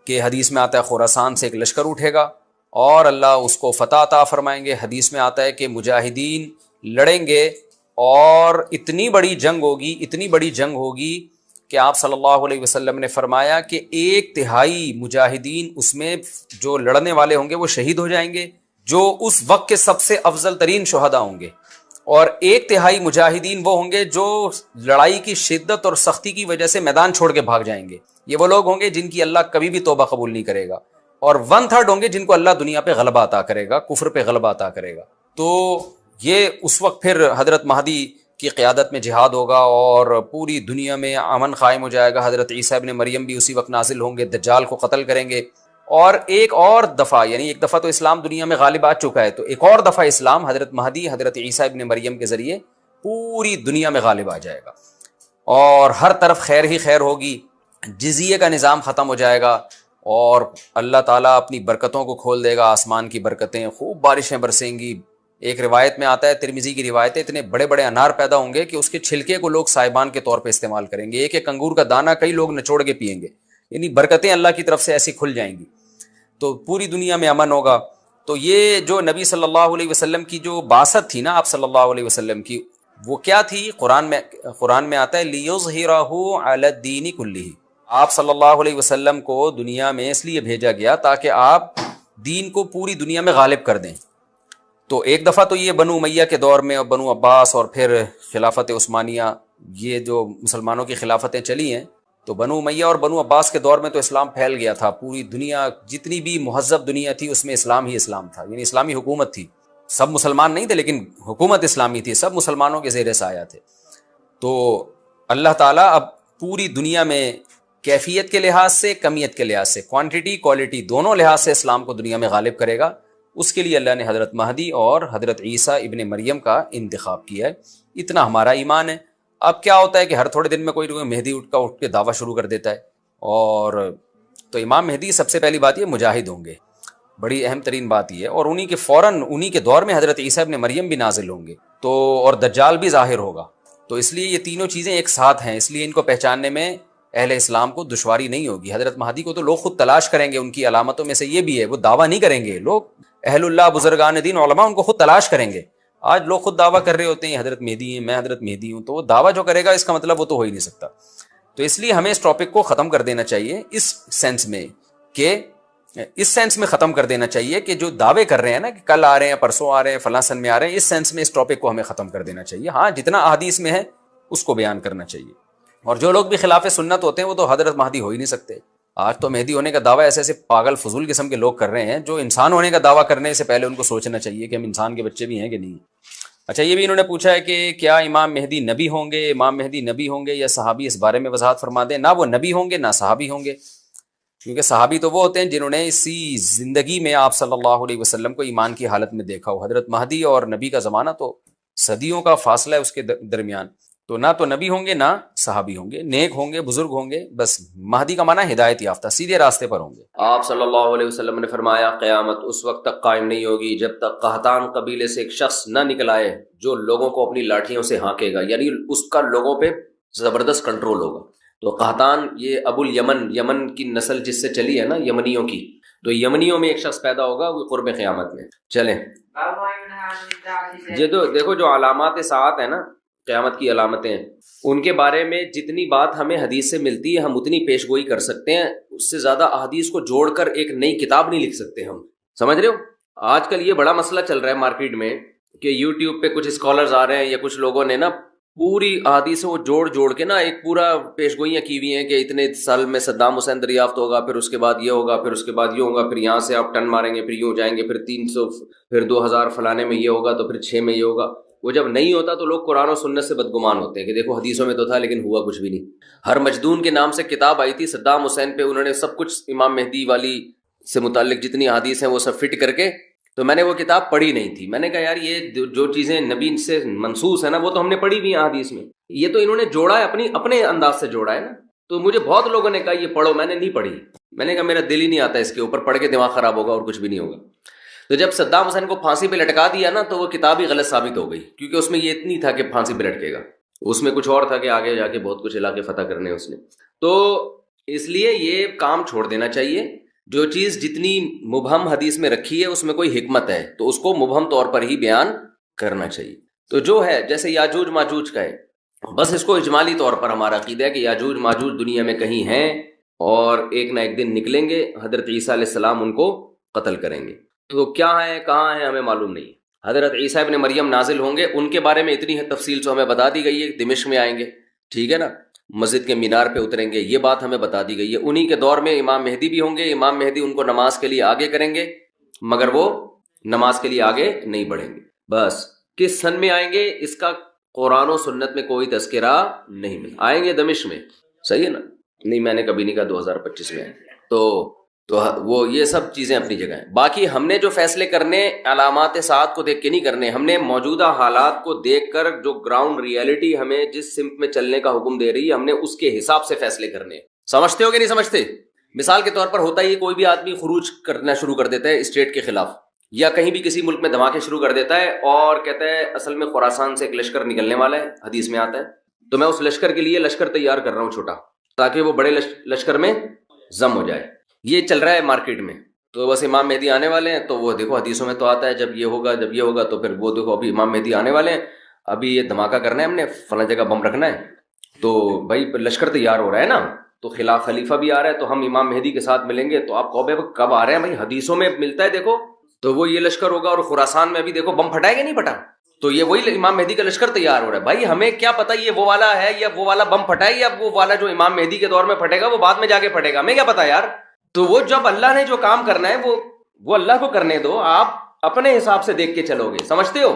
کہ حدیث میں آتا ہے خراسان سے ایک لشکر اٹھے گا اور اللہ اس کو فتح عطا فرمائیں گے. حدیث میں آتا ہے کہ مجاہدین لڑیں گے اور اتنی بڑی جنگ ہوگی کہ آپ صلی اللہ علیہ وسلم نے فرمایا کہ 1/3 مجاہدین اس میں جو لڑنے والے ہوں گے وہ شہید ہو جائیں گے، جو اس وقت کے سب سے افضل ترین شہداء ہوں گے، اور 1/3 مجاہدین وہ ہوں گے جو لڑائی کی شدت اور سختی کی وجہ سے میدان چھوڑ کے بھاگ جائیں گے. یہ وہ لوگ ہوں گے جن کی اللہ کبھی بھی توبہ قبول نہیں کرے گا، اور 1/3 ہوں گے جن کو اللہ دنیا پہ غلبہ عطا کرے گا، کفر پہ غلبہ عطا کرے گا. تو یہ اس وقت پھر حضرت مہدی کی قیادت میں جہاد ہوگا اور پوری دنیا میں امن قائم ہو جائے گا. حضرت عیسیٰ ابن مریم بھی اسی وقت نازل ہوں گے، دجال کو قتل کریں گے، اور ایک اور دفعہ، یعنی ایک دفعہ تو اسلام دنیا میں غالب آ چکا ہے، تو ایک اور دفعہ اسلام حضرت مہدی حضرت عیسیٰ ابن مریم کے ذریعے پوری دنیا میں غالب آ جائے گا، اور ہر طرف خیر ہی خیر ہوگی. جزیے کا نظام ختم ہو جائے گا اور اللہ تعالیٰ اپنی برکتوں کو کھول دے گا، آسمان کی برکتیں، خوب بارشیں برسیں گی. ایک روایت میں آتا ہے، ترمذی کی روایت ہے، اتنے بڑے بڑے انار پیدا ہوں گے کہ اس کے چھلکے کو لوگ سائبان کے طور پہ استعمال کریں گے. ایک ایک انگور کا دانہ کئی لوگ نچوڑ کے پئیں گے، یعنی برکتیں اللہ کی طرف سے ایسی کھل جائیں گی، تو پوری دنیا میں امن ہوگا. تو یہ جو نبی صلی اللہ علیہ وسلم کی جو بعثت تھی نا، آپ صلی اللہ علیہ وسلم کی، وہ کیا تھی؟ قرآن میں آتا ہے لِيُظْهِرَهُ عَلَى الدِّينِ كُلِّهِ. آپ صلی اللہ علیہ وسلم کو دنیا میں اس لیے بھیجا گیا تاکہ آپ دین کو پوری دنیا میں غالب کر دیں. تو ایک دفعہ تو یہ بنو امیہ کے دور میں، اور بنو عباس، اور پھر خلافت عثمانیہ، یہ جو مسلمانوں کی خلافتیں چلی ہیں، تو بنو امیہ اور بنو عباس کے دور میں تو اسلام پھیل گیا تھا. پوری دنیا، جتنی بھی مہذب دنیا تھی اس میں اسلام ہی اسلام تھا، یعنی اسلامی حکومت تھی. سب مسلمان نہیں تھے لیکن حکومت اسلامی تھی، سب مسلمانوں کے زیر سایہ تھے. تو اللہ تعالیٰ اب پوری دنیا میں کیفیت کے لحاظ سے، کمیت کے لحاظ سے، کوانٹٹی کوالٹی دونوں لحاظ سے اسلام کو دنیا میں غالب کرے گا. اس کے لیے اللہ نے حضرت مہدی اور حضرت عیسیٰ ابن مریم کا انتخاب کیا ہے. اتنا ہمارا ایمان ہے. اب کیا ہوتا ہے کہ ہر تھوڑے دن میں کوئی مہدی اٹھ کے دعویٰ شروع کر دیتا ہے، اور تو امام مہدی سب سے پہلی بات یہ مجاہد ہوں گے، بڑی اہم ترین بات یہ ہے، اور انہی کے فوراً انہی کے دور میں حضرت عیسیٰ ابن مریم بھی نازل ہوں گے، تو اور دجال بھی ظاہر ہوگا. تو اس لیے یہ تینوں چیزیں ایک ساتھ ہیں، اس لیے ان کو پہچاننے میں اہل اسلام کو دشواری نہیں ہوگی. حضرت مہدی کو تو لوگ خود تلاش کریں گے، ان کی علامتوں میں سے یہ بھی ہے، وہ دعویٰ نہیں کریں گے. لوگ اہل اللہ، بزرگان دین، علماء ان کو خود تلاش کریں گے. آج لوگ خود دعویٰ کر رہے ہوتے ہیں حضرت مہدی ہیں، میں حضرت مہدی ہوں، تو وہ دعویٰ جو کرے گا اس کا مطلب وہ تو ہو ہی نہیں سکتا. تو اس لیے ہمیں اس ٹاپک کو ختم کر دینا چاہیے، اس سینس میں ختم کر دینا چاہیے کہ جو دعوے کر رہے ہیں نا کہ کل آ رہے ہیں، پرسوں آ رہے ہیں، فلاں سن میں آ رہے ہیں، اس سینس میں اس ٹاپک کو ہمیں ختم کر دینا چاہیے. ہاں، جتنا احادیث میں ہے اس کو بیان کرنا چاہیے. اور جو لوگ بھی خلاف سنت ہوتے ہیں وہ تو حضرت مہدی ہو ہی نہیں سکتے. آج تو مہدی ہونے کا دعویٰ ایسے پاگل فضول قسم کے لوگ کر رہے ہیں، جو انسان ہونے کا دعویٰ کرنے سے پہلے ان کو سوچنا چاہیے کہ ہم انسان کے بچے بھی ہیں کہ نہیں. اچھا، یہ بھی انہوں نے پوچھا ہے کہ کیا امام مہدی نبی ہوں گے؟ امام مہدی نبی ہوں گے یا صحابی؟ اس بارے میں وضاحت فرما دیں. نہ وہ نبی ہوں گے نہ صحابی ہوں گے، کیونکہ صحابی تو وہ ہوتے ہیں جنہوں نے اسی زندگی میں آپ صلی اللہ علیہ وسلم کو ایمان کی حالت میں دیکھا ہو. حضرت مہدی اور نبی کا زمانہ تو صدیوں کا فاصلہ ہے اس کے درمیان. تو نہ تو نبی ہوں گے نہ صحابی ہوں گے، نیک ہوں گے، بزرگ ہوں گے. بس مہدی کا معنی ہدایت یافتہ، سیدھے راستے پر ہوں گے. آپ صلی اللہ علیہ وسلم نے فرمایا قیامت اس وقت تک قائم نہیں ہوگی جب تک قحطان قبیلے سے ایک شخص نہ نکل آئے جو لوگوں کو اپنی لاٹھیوں سے ہانکے گا، یعنی اس کا لوگوں پہ زبردست کنٹرول ہوگا. تو قحطان یہ ابو الیمن، یمن کی نسل جس سے چلی ہے نا، یمنیوں کی، تو یمنیوں میں ایک شخص پیدا ہوگا وہ قرب قیامت میں. چلیں، یہ تو دیکھو جو علامات ساعت ہیں نا، قیامت کی علامتیں، ان کے بارے میں جتنی بات ہمیں حدیث سے ملتی ہے ہم اتنی پیش گوئی کر سکتے ہیں. اس سے زیادہ احادیث کو جوڑ کر ایک نئی کتاب نہیں لکھ سکتے ہم. سمجھ رہے ہو؟ آج کل یہ بڑا مسئلہ چل رہا ہے مارکیٹ میں کہ یوٹیوب پہ کچھ اسکالرز آ رہے ہیں یا کچھ لوگوں نے نا پوری احادیث وہ جوڑ کے نا ایک پورا پیش گوئیاں کی ہوئی ہیں کہ اتنے سال میں صدام حسین دریافت ہوگا، پھر اس کے بعد یہ ہوگا، پھر اس کے بعد یہ ہوگا، پھر یہاں سے آپ ٹن ماریں گے، پھر یہ ہو جائیں گے، پھر 300، پھر 2000 فلانے میں یہ ہوگا، تو پھر 6 میں یہ ہوگا. وہ جب نہیں ہوتا تو لوگ قرآن و سنت سے بدگمان ہوتے ہیں کہ دیکھو حدیثوں میں تو تھا لیکن ہوا کچھ بھی نہیں. ہر مجدون کے نام سے کتاب آئی تھی صدام حسین پہ، انہوں نے سب کچھ امام مہدی والی سے متعلق جتنی حدیث ہیں وہ سب فٹ کر کے، تو میں نے وہ کتاب پڑھی نہیں تھی. میں نے کہا یار یہ جو چیزیں نبی سے منسوس ہیں نا وہ تو ہم نے پڑھی ہوئی ہیں حدیث میں، یہ تو انہوں نے جوڑا ہے اپنے انداز سے جوڑا ہے نا. تو مجھے بہت لوگوں نے کہا یہ پڑھو، میں نے نہیں پڑھی. میں نے کہا میرا دل ہی نہیں آتا اس کے اوپر، پڑھ کے دماغ خراب ہوگا اور کچھ بھی نہیں ہوگا. تو جب صدام حسین کو پھانسی پہ لٹکا دیا نا تو وہ کتاب ہی غلط ثابت ہو گئی، کیونکہ اس میں یہ اتنی تھا کہ پھانسی پہ لٹکے گا، اس میں کچھ اور تھا کہ آگے جا کے بہت کچھ علاقے فتح کرنے اس نے. تو اس لیے یہ کام چھوڑ دینا چاہیے. جو چیز جتنی مبہم حدیث میں رکھی ہے اس میں کوئی حکمت ہے تو اس کو مبہم طور پر ہی بیان کرنا چاہیے. تو جو ہے جیسے یاجوج ماجوج کا ہے، بس اس کو اجمالی طور پر ہمارا عقیدہ ہے کہ یاجوج ماجوج دنیا میں کہیں ہیں اور ایک نہ ایک دن نکلیں گے، حضرت عیسیٰ علیہ السلام ان کو قتل کریں گے. تو کیا ہے کہاں ہیں ہمیں معلوم نہیں. حضرت عیسیٰ ابن مریم نازل ہوں گے، ان کے بارے میں اتنی تفصیل سے ہمیں بتا دی گئی ہے، دمشق میں آئیں گے، ٹھیک ہے نا، مسجد کے مینار پہ اتریں گے، یہ بات ہمیں بتا دی گئی ہے. انہی کے دور میں امام مہدی بھی ہوں گے، امام مہدی ان کو نماز کے لیے آگے کریں گے مگر وہ نماز کے لیے آگے نہیں بڑھیں گے. بس کس سن میں آئیں گے اس کا قرآن و سنت میں کوئی تذکرہ نہیں ملا. آئیں گے دمشق میں، صحیح ہے نا، نہیں میں نے کبھی نہیں کہا 2025 میں. تو وہ یہ سب چیزیں اپنی جگہ ہیں. باقی ہم نے جو فیصلے کرنے علامات ساعت کو دیکھ کے نہیں کرنے، ہم نے موجودہ حالات کو دیکھ کر جو گراؤنڈ ریئلٹی ہمیں جس سمت میں چلنے کا حکم دے رہی ہے ہم نے اس کے حساب سے فیصلے کرنے. سمجھتے ہو کہ نہیں سمجھتے؟ مثال کے طور پر ہوتا ہی کوئی بھی آدمی خروج کرنا شروع کر دیتا ہے اسٹیٹ کے خلاف، یا کہیں بھی کسی ملک میں دھماکے شروع کر دیتا ہے اور کہتا ہے اصل میں خراسان سے ایک لشکر نکلنے والا ہے، حدیث میں آتا ہے، تو میں اس لشکر کے لیے لشکر تیار کر رہا ہوں چھوٹا، تاکہ وہ بڑے لشکر میں ضم ہو جائے. یہ چل رہا ہے مارکیٹ میں. تو بس امام مہدی آنے والے ہیں تو وہ دیکھو حدیثوں میں تو آتا ہے جب یہ ہوگا تو پھر وہ دیکھو ابھی امام مہدی آنے والے ہیں، ابھی یہ دھماکہ کرنا ہے، ہم نے فلاں جگہ بم رکھنا ہے، تو بھائی لشکر تیار ہو رہا ہے نا، تو خلاف خلیفہ بھی آ رہا ہے تو ہم امام مہدی کے ساتھ ملیں گے. تو آپ کہو بھائی کب آ رہے ہیں؟ بھائی حدیثوں میں ملتا ہے دیکھو، تو وہ یہ لشکر ہوگا. اور خراسان میں ابھی دیکھو بم پھٹائے گا نہیں پھٹا، تو یہ وہی امام مہدی کا لشکر تیار ہو رہا ہے. بھائی ہمیں کیا پتہ یہ وہ والا ہے یا وہ والا بم پھٹائے یا وہ والا جو امام مہدی کے دور میں پھٹے گا وہ بعد میں جا کے پھٹے گا، ہمیں کیا پتہ یار. تو وہ جب اللہ نے جو کام کرنا ہے وہ اللہ کو کرنے دو، آپ اپنے حساب سے دیکھ کے چلو گے. سمجھتے ہو؟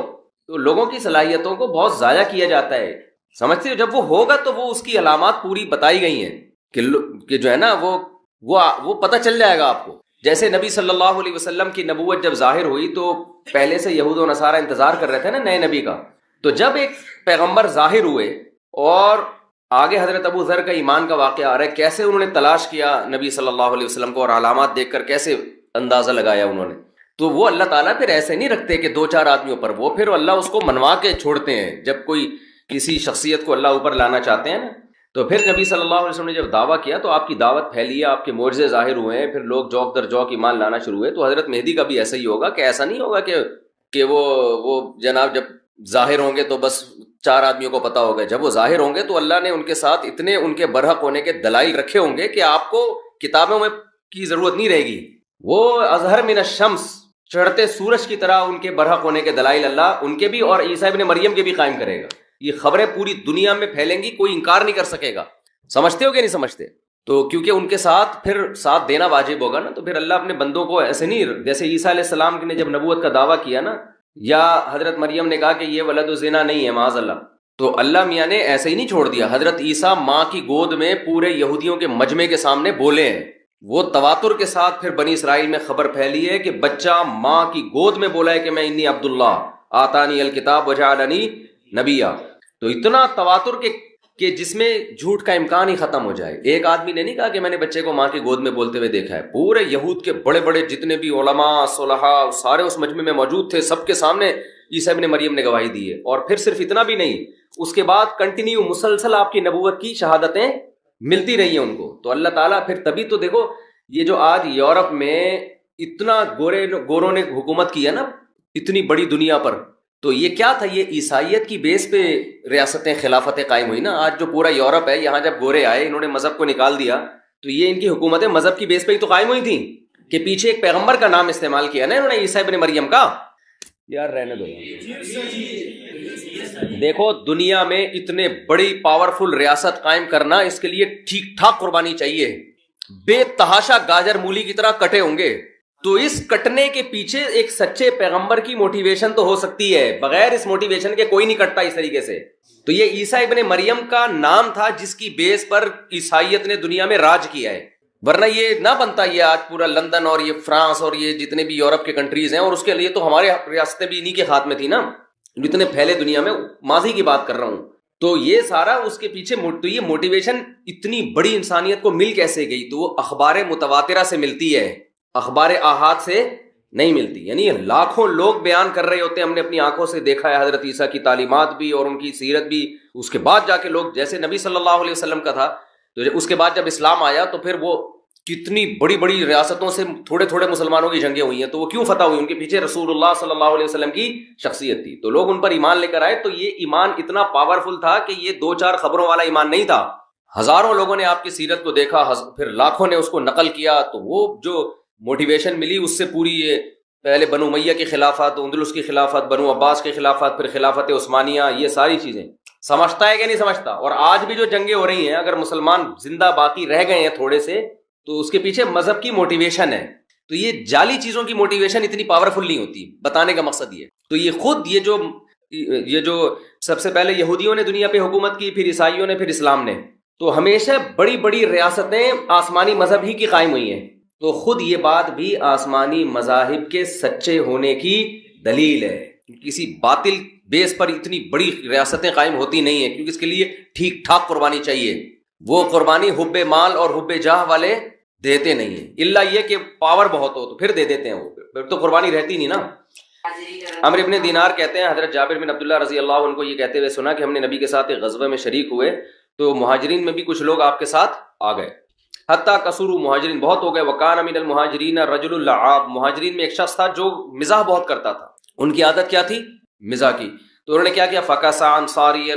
تو لوگوں کی صلاحیتوں کو بہت ضائع کیا جاتا ہے. سمجھتے ہو؟ جب وہ ہوگا تو وہ اس کی علامات پوری بتائی گئی ہیں کہ جو ہے نا وہ پتہ چل جائے گا آپ کو. جیسے نبی صلی اللہ علیہ وسلم کی نبوت جب ظاہر ہوئی تو پہلے سے یہود و نصارہ انتظار کر رہے تھے نا نئے نبی کا. تو جب ایک پیغمبر ظاہر ہوئے اور آگے حضرت ابو ذر کا ایمان کا واقعہ آ رہا ہے، کیسے انہوں نے تلاش کیا نبی صلی اللہ علیہ وسلم کو اور علامات دیکھ کر کیسے اندازہ لگایا انہوں نے. تو وہ اللہ تعالیٰ پھر ایسے نہیں رکھتے کہ دو چار آدمیوں پر، وہ پھر اللہ اس کو منوا کے چھوڑتے ہیں. جب کوئی کسی شخصیت کو اللہ اوپر لانا چاہتے ہیں نا، تو پھر نبی صلی اللہ علیہ وسلم نے جب دعویٰ کیا تو آپ کی دعوت پھیلی ہے، آپ کے معجزے ظاہر ہوئے ہیں، پھر لوگ جوک در جوک ایمان لانا شروع ہوئے. تو حضرت مہدی کا بھی ایسا ہی ہوگا کہ ایسا نہیں ہوگا کہ وہ جناب جب ظاہر ہوں گے تو بس چار آدمیوں کو پتا ہوگا. جب وہ ظاہر ہوں گے تو اللہ نے ان کے ساتھ اتنے ان کے برحق ہونے کے دلائل رکھے ہوں گے کہ آپ کو کتابوں میں کی ضرورت نہیں رہے گی. وہ اظہر من الشمس، چڑھتے سورج کی طرح ان کے برحق ہونے کے دلائل اللہ ان کے بھی اور عیسیٰ ابن مریم کے بھی قائم کرے گا. یہ خبریں پوری دنیا میں پھیلیں گی، کوئی انکار نہیں کر سکے گا. سمجھتے ہو کہ نہیں سمجھتے؟ تو کیونکہ ان کے ساتھ پھر ساتھ دینا واجب ہوگا نا. تو پھر اللہ اپنے بندوں کو ایسے نہیں، جیسے عیسیٰ علیہ السلام نے جب نبوت کا دعویٰ کیا نا، یا حضرت مریم نے کہا کہ یہ ولد الزنا نہیں ہے معاذ اللہ، تو اللہ میاں نے ایسے ہی نہیں چھوڑ دیا. حضرت عیسیٰ ماں کی گود میں پورے یہودیوں کے مجمع کے سامنے بولے ہیں. وہ تواتر کے ساتھ پھر بنی اسرائیل میں خبر پھیلی ہے کہ بچہ ماں کی گود میں بولا ہے کہ میں انی عبداللہ آتانی الکتاب وجعلنی نبیہ. تو اتنا تواتر کہ جس میں جھوٹ کا امکان ہی ختم ہو جائے. ایک آدمی نے نہیں کہا کہ میں نے بچے کو ماں کی گود میں بولتے ہوئے دیکھا ہے. پورے یہود کے بڑے بڑے جتنے بھی علماء صلحاء سارے اس مجمع میں موجود تھے، سب کے سامنے عیسیٰ ابن مریم نے گواہی دی ہے. اور پھر صرف اتنا بھی نہیں، اس کے بعد کنٹینیو مسلسل آپ کی نبوت کی شہادتیں ملتی رہی ہیں ان کو. تو اللہ تعالیٰ پھر تبھی تو دیکھو یہ جو آج یورپ میں اتنا گوروں نے حکومت کی ہے نا اتنی بڑی دنیا پر، تو یہ کیا تھا؟ یہ عیسائیت کی بیس پہ ریاستیں خلافتیں قائم ہوئی نا. آج جو پورا یورپ ہے، یہاں جب گورے آئے انہوں نے مذہب کو نکال دیا تو یہ ان کی حکومتیں مذہب کی بیس پہ ہی تو قائم ہوئی تھیں کہ پیچھے ایک پیغمبر کا نام استعمال کیا نا انہوں نے، عیسیٰ ابن مریم کا. یار رہنے دو. دیکھو دنیا میں اتنے بڑی پاورفل ریاست قائم کرنا، اس کے لیے ٹھیک ٹھاک قربانی چاہیے. بے تحاشا گاجر مولی کی طرح کٹے ہوں گے. تو اس کٹنے کے پیچھے ایک سچے پیغمبر کی موٹیویشن تو ہو سکتی ہے، بغیر اس موٹیویشن کے کوئی نہیں کٹتا اس طریقے سے. تو یہ عیسیٰ ابن مریم کا نام تھا جس کی بیس پر عیسائیت نے دنیا میں راج کیا ہے، ورنہ یہ نہ بنتا. یہ آج پورا لندن اور یہ فرانس اور یہ جتنے بھی یورپ کے کنٹریز ہیں، اور اس کے لیے تو ہمارے ریاستیں بھی انہی کے ہاتھ میں تھی نا، جتنے پھیلے دنیا میں. ماضی کی بات کر رہا ہوں. تو یہ سارا اس کے پیچھے تو یہ موٹیویشن اتنی بڑی انسانیت کو مل کیسے گئی؟ تو وہ اخبار متواترہ سے ملتی ہے، اخبار آحاد سے نہیں ملتی. یعنی لاکھوں لوگ بیان کر رہے ہوتے ہیں، ہم نے اپنی آنکھوں سے دیکھا ہے حضرت عیسیٰ کی تعلیمات بھی اور ان کی سیرت بھی. اس کے بعد جا کے لوگ، جیسے نبی صلی اللہ علیہ وسلم کا تھا تو اس کے بعد جب اسلام آیا تو پھر وہ کتنی بڑی بڑی ریاستوں سے تھوڑے تھوڑے مسلمانوں کی جنگیں ہوئی ہیں. تو وہ کیوں فتح ہوئی؟ ان کے پیچھے رسول اللہ صلی اللہ علیہ وسلم کی شخصیت تھی. تو لوگ ان پر ایمان لے کر آئے. تو یہ ایمان اتنا پاورفل تھا کہ یہ 2-4 خبروں والا ایمان نہیں تھا. ہزاروں لوگوں نے آپ کی سیرت کو دیکھا, پھر لاکھوں نے اس کو نقل کیا. تو وہ جو موٹیویشن ملی اس سے پوری یہ پہلے بنو امیہ کی خلافت, اندلس کی خلافت, بنو عباس کی خلافت, پھر خلافت عثمانیہ, یہ ساری چیزیں سمجھتا ہے کہ نہیں سمجھتا. اور آج بھی جو جنگیں ہو رہی ہیں, اگر مسلمان زندہ باقی رہ گئے ہیں تھوڑے سے, تو اس کے پیچھے مذہب کی موٹیویشن ہے. تو یہ جعلی چیزوں کی موٹیویشن اتنی پاورفل نہیں ہوتی. بتانے کا مقصد یہ. تو یہ خود یہ جو سب سے پہلے یہودیوں نے دنیا پہ حکومت کی, پھر عیسائیوں نے, پھر اسلام نے, تو ہمیشہ بڑی بڑی ریاستیں آسمانی مذہب ہی کی قائم ہوئی ہیں. تو خود یہ بات بھی آسمانی مذاہب کے سچے ہونے کی دلیل ہے. کسی باطل بیس پر اتنی بڑی ریاستیں قائم ہوتی نہیں ہیں, کیونکہ اس کے لیے ٹھیک ٹھاک قربانی چاہیے. وہ قربانی حب مال اور حب جاہ والے دیتے نہیں ہیں, الا یہ کہ پاور بہت ہو تو پھر دے دیتے ہیں. وہ پھر تو قربانی رہتی نہیں نا. عمرو ابن دینار کہتے ہیں حضرت جابر بن عبداللہ رضی اللہ عنہ کو یہ کہتے ہوئے سنا کہ ہم نے نبی کے ساتھ ایک غزوے میں شریک ہوئے, تو مہاجرین میں بھی کچھ لوگ آپ کے ساتھ آ گئے. حتیٰ کثروا, مہاجرین بہت ہو گئے. وکان من المہاجرین رجل اللعاب, مہاجرین میں ایک شخص تھا جو مزاح بہت کرتا تھا. ان کی عادت کیا تھی؟ مزاح کی. تو انہوں نے کیا کیا؟ فکسا انصاریا,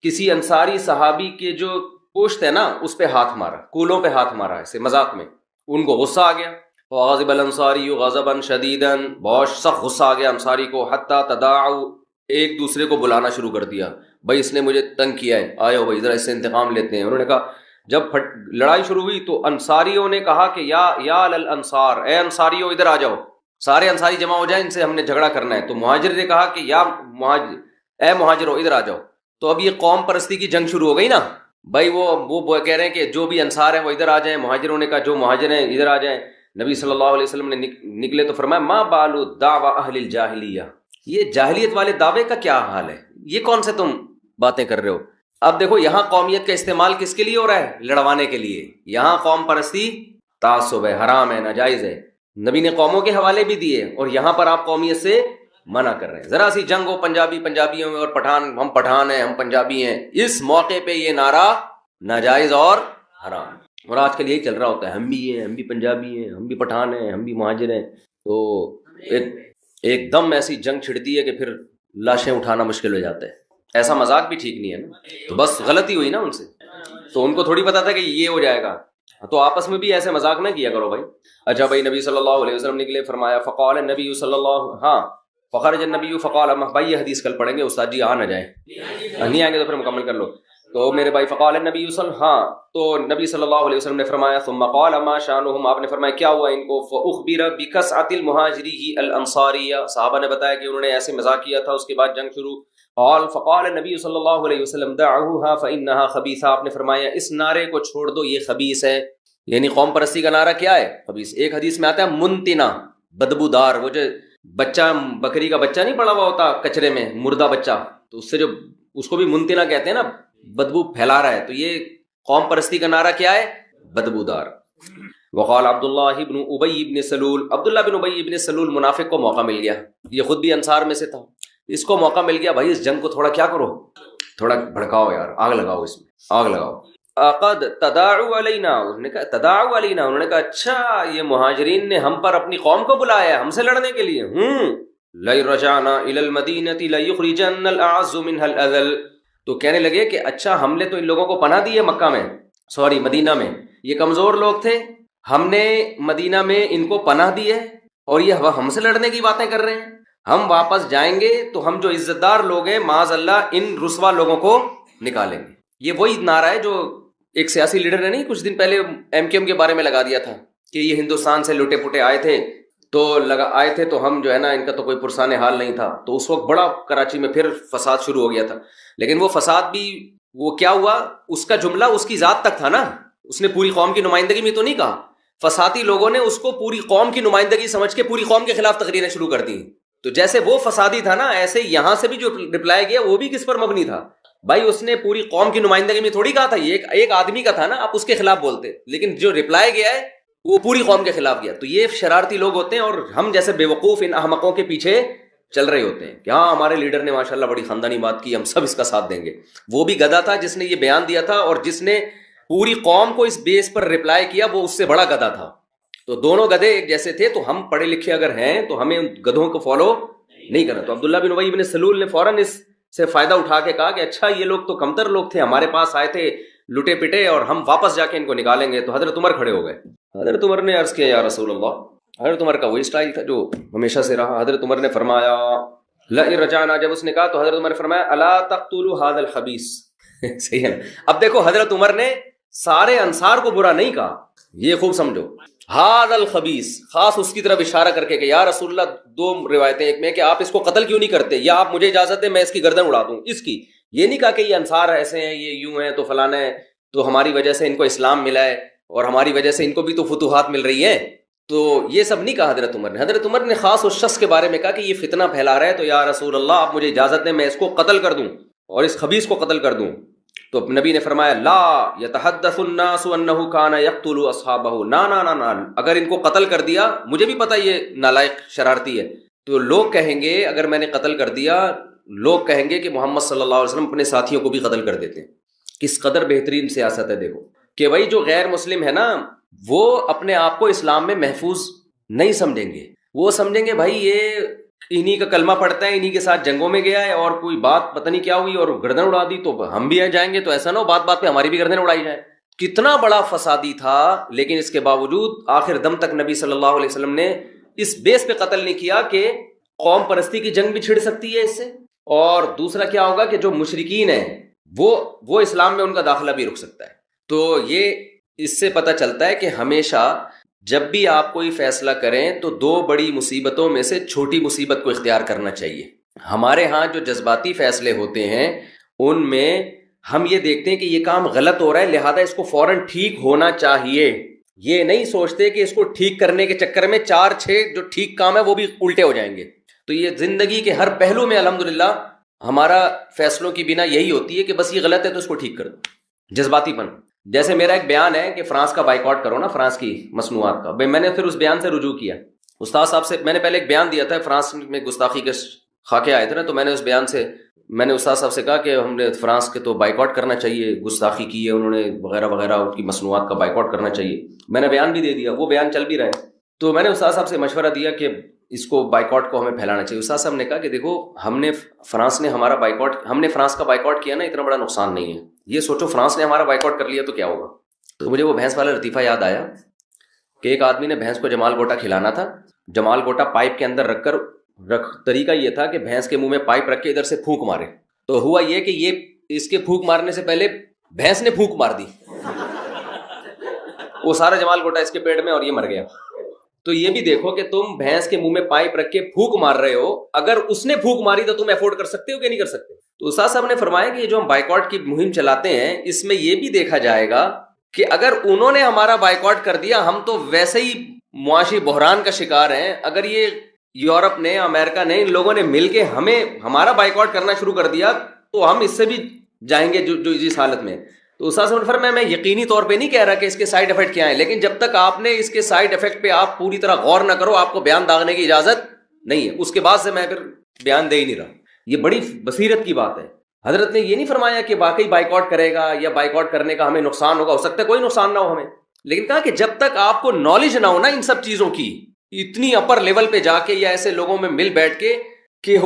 کسی انصاری صحابی کے جو پشت ہے نا اس پہ ہاتھ مارا, کولوں پہ ہاتھ مارا ایسے مذاق میں. ان کو غصہ آ گیا. غضب الانصاری غضبا شدیدا, بہت سخت غصہ آ گیا انصاری کو. حتیٰ تداعوا, ایک دوسرے کو بلانا شروع کر دیا, بھائی اس نے مجھے تنگ کیا ہے, آئے بھائی ذرا اس سے انتقام لیتے ہیں. انہوں نے کہا, جب لڑائی شروع ہوئی تو انصاریوں نے کہا کہ یا للانصار, اے انصاریوں ادھر آ جاؤ. سارے انصاری جمع ہو جائیں, ان سے ہم نے جھگڑا کرنا ہے. تو مہاجر نے کہا کہ اے مہاجروں ادھر آ جاؤ. تو اب یہ قوم پرستی کی جنگ شروع ہو گئی نا بھائی. وہ کہہ رہے ہیں کہ جو بھی انصار ہیں وہ ادھر آ جائیں. مہاجروں نے کہا جو مہاجر ہیں ادھر آ جائیں. نبی صلی اللہ علیہ وسلم نے نکلے تو فرمایا, ما بالو دعوی اہل الجاہلیہ, یہ جاہلیت والے دعوے کا کیا حال ہے, یہ کون سے تم باتیں کر رہے ہو. اب دیکھو یہاں قومیت کا استعمال کس کے لیے ہو رہا ہے؟ لڑوانے کے لیے. یہاں قوم پرستی تعصب ہے, حرام ہے, ناجائز ہے. نبی نے قوموں کے حوالے بھی دیے, اور یہاں پر آپ قومیت سے منع کر رہے ہیں. ذرا سی جنگ ہو پنجابیوں میں, اور ہم پٹھان ہیں, ہم پنجابی ہیں, اس موقع پہ یہ نعرہ ناجائز اور حرام. اور آج کل یہی چل رہا ہوتا ہے, ہم بھی ہیں, ہم بھی پنجابی ہیں, ہم بھی پٹھان ہیں, ہم بھی مہاجر ہیں. تو ایک دم ایسی جنگ چھڑتی ہے کہ پھر لاشیں اٹھانا مشکل ہو جاتا ہے. ایسا مذاق بھی ٹھیک نہیں ہے نا. تو بس غلطی ہوئی نا ان سے, تو ان کو تھوڑی پتا تھا کہ یہ ہو جائے گا. تو آپس میں بھی ایسے مذاق نہ کیا کرو بھائی. اچھا بھائی, نبی صلی اللہ علیہ وسلم نکلے, فرمایا فقال النبی صلی اللہ فخرج النبی فقال, بھائی یہ حدیث کل پڑھیں گے استاد جی, آ نہ جائیں, نہیں آئیں گے تو پھر مکمل کر لو. تو میرے بھائی فقال النبی تو نبی صلی اللہ علیہ وسلم نے فرمایا, ثم قال ما شانهم, آپ نے فرمایا کیا ہوا ان کو. فاخبر بکسعۃ المہاجری الانصاریہ, صحابہ نے بتایا کہ انہوں نے ایسے مذاق کیا تھا. اس کے بعد جنگ شروع. فقال النبی صلی اللہ علیہ وسلم دعوها فانها خبیثہ, آپ نے فرمایا اس نعرے کو چھوڑ دو, یہ خبیث ہے. یعنی قوم پرستی کا نعرہ کیا ہے؟ خبیث. ایک حدیث میں آتا ہے منتنا, بدبودار. وہ جو بچہ, بکری کا بچہ نہیں پڑا ہوا ہوتا کچرے میں, مردہ بچہ, تو اس سے جو اس کو بھی منتنا کہتے ہیں نا, بدبو پھیلا رہا ہے. تو یہ قوم پرستی کا نعرہ کیا ہے؟ بدبودار. وقال عبداللہ بن ابی بن سلول, عبداللہ بن ابی بن سلول منافق کو موقع مل گیا, یہ خود بھی انصار میں سے تھا. اس کو موقع مل گیا, بھائی اس جنگ کو تھوڑا کیا کرو, تھوڑا بھڑکاؤ یار, آگ لگاؤ, اس میں آگ لگاؤ. قد تداعوا علینا, انہوں نے کہا تداعوا علینا, انہوں نے کہا اچھا یہ مہاجرین نے ہم پر اپنی قوم کو بلایا ہے ہم سے لڑنے کے لیے. لئن رجعنا الی المدینۃ لیخرجن الاعز منها الاذل, تو کہنے لگے کہ اچھا ہم نے تو ان لوگوں کو پناہ دی ہے مکہ میں, مدینہ میں, یہ کمزور لوگ تھے, ہم نے مدینہ میں ان کو پناہ دی ہے, اور یہ ہم سے لڑنے کی باتیں کر رہے ہیں. ہم واپس جائیں گے تو ہم جو عزت دار لوگ ہیں معاذ اللہ ان رسوا لوگوں کو نکالیں گے. یہ وہی نعرہ ہے جو ایک سیاسی لیڈر نے نہیں کچھ دن پہلے ایم کیو ایم کے بارے میں لگا دیا تھا کہ یہ ہندوستان سے لٹے پٹے آئے تھے, تو ہم جو ہے نا ان کا تو کوئی پرسان حال نہیں تھا. تو اس وقت بڑا کراچی میں پھر فساد شروع ہو گیا تھا. لیکن وہ فساد بھی وہ کیا ہوا, اس کا جملہ اس کی ذات تک تھا نا, اس نے پوری قوم کی نمائندگی میں تو نہیں کہا. فسادی لوگوں نے اس کو پوری قوم کی نمائندگی سمجھ کے پوری قوم کے خلاف تقریریں شروع کر دی. تو جیسے وہ فسادی تھا نا, ایسے یہاں سے بھی جو رپلائی گیا وہ بھی کس پر مبنی تھا بھائی. اس نے پوری قوم کی نمائندگی میں تھوڑی کہا تھا, یہ ایک آدمی کا تھا نا, آپ اس کے خلاف بولتے, لیکن جو رپلائی گیا ہے وہ پوری قوم کے خلاف گیا. تو یہ شرارتی لوگ ہوتے ہیں, اور ہم جیسے بے وقوف ان احمقوں کے پیچھے چل رہے ہوتے ہیں کہ ہاں ہمارے لیڈر نے ماشاءاللہ بڑی خاندانی بات کی, ہم سب اس کا ساتھ دیں گے. وہ بھی گدھا تھا جس نے یہ بیان دیا تھا, اور جس نے پوری قوم کو اس بیس پر رپلائی کیا وہ اس سے بڑا گدھا تھا. تو دونوں گدھے ایک جیسے تھے, تو ہم پڑھے لکھے اگر ہیں تو ہمیں ان گدھوں کو فالو نہیں کرنا. تو عبداللہ بن ابی بن سلول نے فوراً اس سے فائدہ اٹھا کے کہا کہ اچھا یہ لوگ تو کمتر لوگ تھے, ہمارے پاس آئے تھے لٹے پٹے, اور ہم واپس جا کے ان کو نکالیں گے. تو حضرت عمر کھڑے ہو گئے. حضرت عمر نے عرض کیا یا رسول اللہ, حضرت عمر کا وہی اسٹائل تھا جو ہمیشہ سے رہا. حضرت عمر نے فرمایا لئن رجعنا, جب اس نے کہا تو حضرت عمر نے فرمایا الا تقتلوا هذا الخبيث. صحیح ہے نا. اب دیکھو حضرت عمر نے سارے انصار کو برا نہیں کہا, یہ خوب سمجھو. هذا الخبيث خاص اس کی طرف اشارہ کر کے کہ یا رسول اللہ, دو روایتیں, ایک میں کہ آپ اس کو قتل کیوں نہیں کرتے, یا آپ مجھے اجازت دیں میں اس کی گردن اڑا دوں اس کی. یہ نہیں کہا کہ یہ انصار ایسے ہیں, یہ یوں ہیں, تو فلانا ہے, تو ہماری وجہ سے ان کو اسلام ملا ہے اور ہماری وجہ سے ان کو بھی تو فتوحات مل رہی ہیں. تو یہ سب نہیں کہا حضرت عمر نے. حضرت عمر نے خاص اس شخص کے بارے میں کہا کہ یہ فتنہ پھیلا رہا ہے, تو یا رسول اللہ آپ مجھے اجازت دیں میں اس کو قتل کر دوں اور اس خبیث کو قتل کر دوں. تو نبی نے فرمایا لا یتحدث الناس انه كان يقتل اصحابه, نا, اگر ان کو قتل کر دیا, مجھے بھی پتہ یہ نالائق شرارتی ہے, تو لوگ کہیں گے اگر میں نے قتل کر دیا, لوگ کہیں گے کہ محمد صلی اللہ علیہ وسلم اپنے ساتھیوں کو بھی قتل کر دیتے ہیں. کس قدر بہترین سیاست ہے دیکھو, کہ بھائی جو غیر مسلم ہے نا وہ اپنے آپ کو اسلام میں محفوظ نہیں سمجھیں گے. وہ سمجھیں گے بھائی یہ انہی کا کلمہ پڑھتا ہے, انہی کے ساتھ جنگوں میں گیا ہے, اور کوئی بات پتہ نہیں کیا ہوئی اور گردن اڑا دی تو ہم بھی جائیں گے, تو ایسا نہ ہو بات بات پہ ہماری بھی گردن اڑائی جائے. کتنا بڑا فسادی تھا, لیکن اس کے باوجود آخر دم تک نبی صلی اللہ علیہ وسلم نے اس بیس پہ قتل نہیں کیا کہ قوم پرستی کی جنگ بھی چھڑ سکتی ہے اس سے, اور دوسرا کیا ہوگا کہ جو مشرکین ہیں وہ اسلام میں ان کا داخلہ بھی رک سکتا ہے. تو یہ اس سے پتہ چلتا ہے کہ ہمیشہ جب بھی آپ کوئی فیصلہ کریں تو دو بڑی مصیبتوں میں سے چھوٹی مصیبت کو اختیار کرنا چاہیے. ہمارے ہاں جو جذباتی فیصلے ہوتے ہیں ان میں ہم یہ دیکھتے ہیں کہ یہ کام غلط ہو رہا ہے لہذا اس کو فوراً ٹھیک ہونا چاہیے. یہ نہیں سوچتے کہ اس کو ٹھیک کرنے کے چکر میں 4-6 جو ٹھیک کام ہے وہ بھی الٹے ہو جائیں گے. تو یہ زندگی کے ہر پہلو میں الحمدللہ ہمارا فیصلوں کی بنا یہی ہوتی ہے کہ بس یہ غلط ہے تو اس کو ٹھیک کر دو. جذباتی پن, جیسے میرا ایک بیان ہے کہ فرانس کا بائیکاٹ کرو نا, فرانس کی مصنوعات کا, میں نے پھر اس بیان سے رجوع کیا. استاد صاحب سے میں نے پہلے ایک بیان دیا تھا, فرانس میں گستاخی کے خاکے آئے تھے نا, تو میں نے اس بیان سے میں نے استاد صاحب سے کہا کہ ہم نے فرانس کے تو بائیکاٹ کرنا چاہیے, گستاخی کی ہے انہوں نے وغیرہ وغیرہ, ان کی مصنوعات کا بائیکاٹ کرنا چاہیے. میں نے بیان بھی دے دیا, وہ بیان چل بھی رہا ہے. تو میں نے استاد صاحب سے مشورہ دیا کہ اس کو بائیکاٹ کو ہمیں پھیلانا چاہیے. استاد صاحب نے کہا کہ دیکھو ہم نے فرانس کا بائیکاٹ کیا نا, اتنا بڑا نقصان نہیں ہے. یہ سوچو فرانس نے ہمارا بائیکاٹ کر لیا تو کیا ہوگا. تو مجھے وہ بھینس والا لطیفہ یاد آیا کہ ایک آدمی نے بھینس کو جمال گوٹا کھلانا تھا. جمال گوٹا پائپ کے اندر طریقہ یہ تھا کہ بھینس کے منہ میں پائپ رکھ کے ادھر سے پھونک مارے. تو ہوا یہ کہ یہ اس کے پھونک مارنے سے پہلے بھینس نے پھونک مار دی, وہ سارا جمال گوٹا اس کے پیٹ میں اور یہ مر گیا. تو یہ بھی دیکھو کہ تم بھینس کے منہ میں پائپ رکھ کے پھونک مار رہے ہو, اگر اس نے پھونک ماری تو تم افورڈ کر سکتے ہو کہ نہیں کر سکتے. تو استاد صاحب نے فرمایا کہ یہ جو ہم بائیکاٹ کی مہم چلاتے ہیں اس میں یہ بھی دیکھا جائے گا کہ اگر انہوں نے ہمارا بائیکاٹ کر دیا ہم تو ویسے ہی معاشی بحران کا شکار ہیں. اگر یہ یورپ نے, امریکہ نے, ان لوگوں نے مل کے ہمارا بائیکاٹ کرنا شروع کر دیا تو ہم اس سے بھی جائیں گے جو اس حالت میں. تو استاد صاحب نے فرمایا میں یقینی طور پہ نہیں کہہ رہا کہ اس کے سائیڈ افیکٹ کیا ہیں, لیکن جب تک آپ نے اس کے سائیڈ افیکٹ پہ آپ پوری طرح غور نہ کرو آپ کو بیان داغنے کی اجازت نہیں ہے. اس کے بعد سے میں پھر بیان دے ہی نہیں رہا. یہ بڑی بصیرت کی بات ہے. حضرت نے یہ نہیں فرمایا کہ واقعی بائیکاٹ کرے گا یا بائیکاٹ کرنے کا ہمیں نقصان ہوگا, ہو سکتا ہے کوئی نقصان نہ ہو ہمیں, لیکن کہا کہ جب تک آپ کو نالج نہ ہو نا ان سب چیزوں کی, اتنی اپر لیول پہ جا کے یا ایسے لوگوں میں مل بیٹھ کے کہ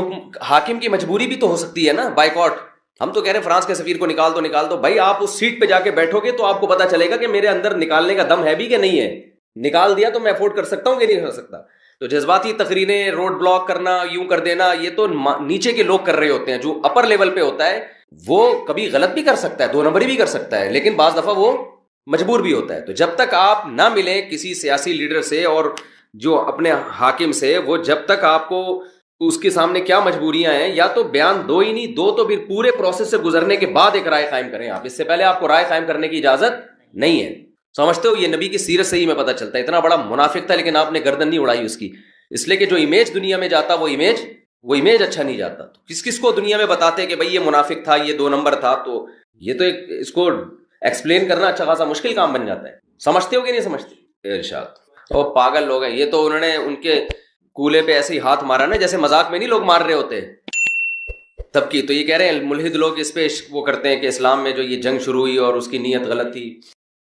حاکم کی مجبوری بھی تو ہو سکتی ہے نا بائیکاٹ. ہم تو کہہ رہے ہیں فرانس کے سفیر کو نکال دو بھائی, آپ اس سیٹ پہ جا کے بیٹھو گے تو آپ کو پتا چلے گا کہ میرے اندر نکالنے کا دم ہے بھی کہ نہیں ہے. نکال دیا تو میں افورڈ کر سکتا ہوں کہ نہیں کر سکتا. تو جذباتی تقریریں, روڈ بلاک کرنا, یوں کر دینا, یہ تو نیچے کے لوگ کر رہے ہوتے ہیں. جو اپر لیول پہ ہوتا ہے وہ کبھی غلط بھی کر سکتا ہے, 2 نمبری بھی کر سکتا ہے, لیکن بعض دفعہ وہ مجبور بھی ہوتا ہے. تو جب تک آپ نہ ملیں کسی سیاسی لیڈر سے اور جو اپنے حاکم سے, وہ جب تک آپ کو اس کے سامنے کیا مجبوریاں ہیں, یا تو بیان دو ہی نہیں, دو تو پھر پورے پروسیس سے گزرنے کے بعد ایک رائے قائم کریں. آپ اس سے پہلے آپ کو رائے قائم کرنے کی اجازت نہیں ہے. سمجھتے ہو, یہ نبی کی سیرت سے ہی میں پتہ چلتا ہے. اتنا بڑا منافق تھا لیکن آپ نے گردن نہیں اڑائی اس کی, اس لیے کہ جو امیج دنیا میں جاتا وہ امیج اچھا نہیں جاتا. تو کس کو دنیا میں بتاتے کہ بھئی یہ منافق تھا, یہ 2 نمبر تھا, تو یہ تو اس کو ایکسپلین کرنا اچھا خاصا مشکل کام بن جاتا ہے. سمجھتے ہو کہ نہیں سمجھتے؟ ارشاد. وہ پاگل لوگ ہیں یہ, تو انہوں نے ان کے کولے پہ ایسے ہی ہاتھ مارا نا جیسے مذاق میں نہیں لوگ مار رہے ہوتے تب کی. تو یہ کہہ رہے ہیں ملحد لوگ اس پہ وہ کرتے ہیں کہ اسلام میں جو یہ جنگ شروع ہوئی اور اس کی نیت غلط تھی,